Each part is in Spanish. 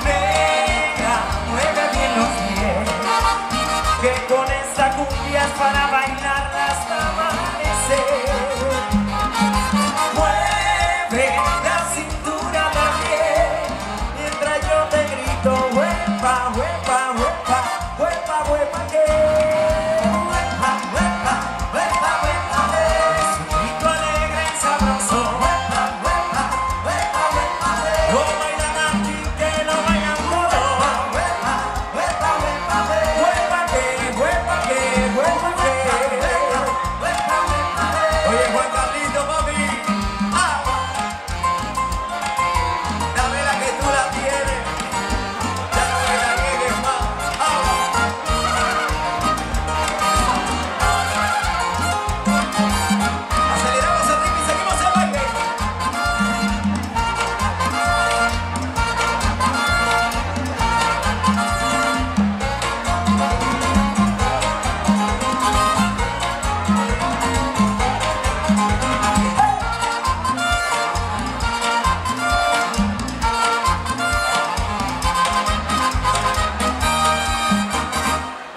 Nena, mueve bien los pies, que con esta cumbia es para bailar hasta amanecer. Mueve la cintura también, mientras yo te grito, huepa, huepa, huepa, huepa, huepa, que huepa, huepa, huepa, huepa, es un grito alegre y sabroso. Huepa, huepa, huepa, huepa, no bailan aquí, que no bailan todos. Huepa, huepa, huepa, huepa, que huepa, que huepa, que huepa, huepa. Oye, Juan Carlito, papi, dame la que tú la tienes, ya no me la niegues más. Aceleramos el ritmo y seguimos el baile.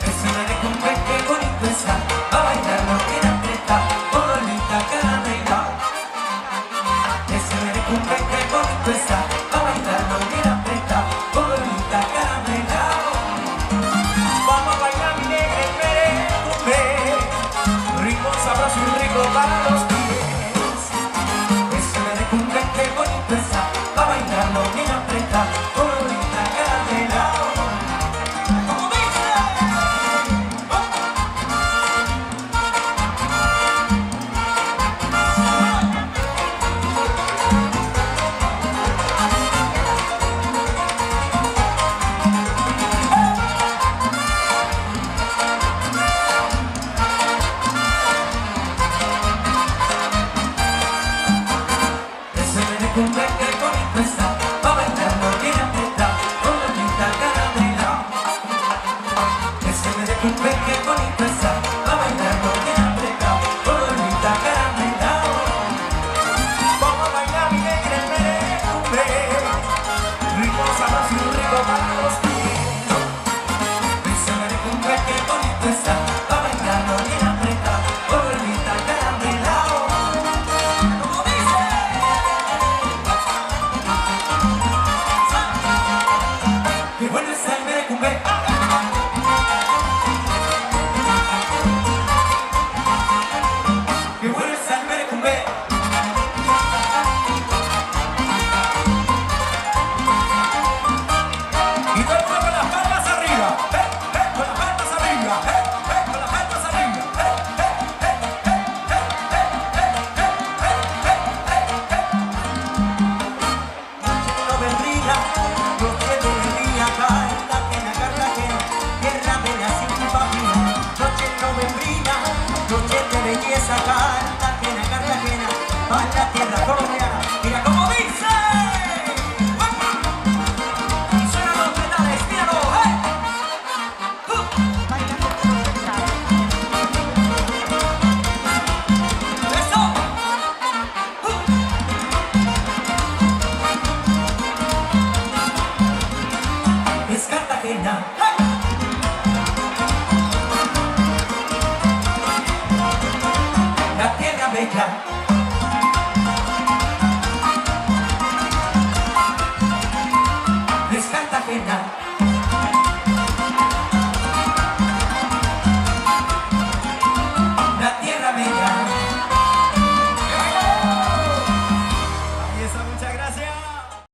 Ese de cumbre que bonito está, a bailarlo bien apretado, bonita caramela. Ese de cumbre que bonito está, a bailarlo bien apretado, bonita caramela. Vamos a bailar mi negra en merecumbe, ritmo sabroso y rico para los pies. Ese de cumbre que bonito está, a bailarlo bien apretado, bonita caramela. Como dice. Ese merecumbe que bonito está, pa' bailarlo bien apretado, bonita caramela. Ese merecumbe que bonito está, pa' bailarlo bien apretado, bonita caramela. Vamos a bailar mi negra en merecumbe, ritmo sabroso y rico para los pies. Ese merecumbe que bonito está, pa' bailarlo bien apretado, bonita caramela. Como dice. Qué bueno está el merecumbe. Qué bueno está el merecumbe. Y todo el mundo con las palmas arriba. Con las palmas arriba. Con las palmas arriba. No vendría, noche de alegría, Cartagena, Cartagena, tierra de la simpatía. Noche novembrina, noche de belleza, Cartagena, Cartagena, para la tierra colombiana. Mira cómo dice. Suenan los metales, míralo, eso. Es Cartagena. La tierra bella.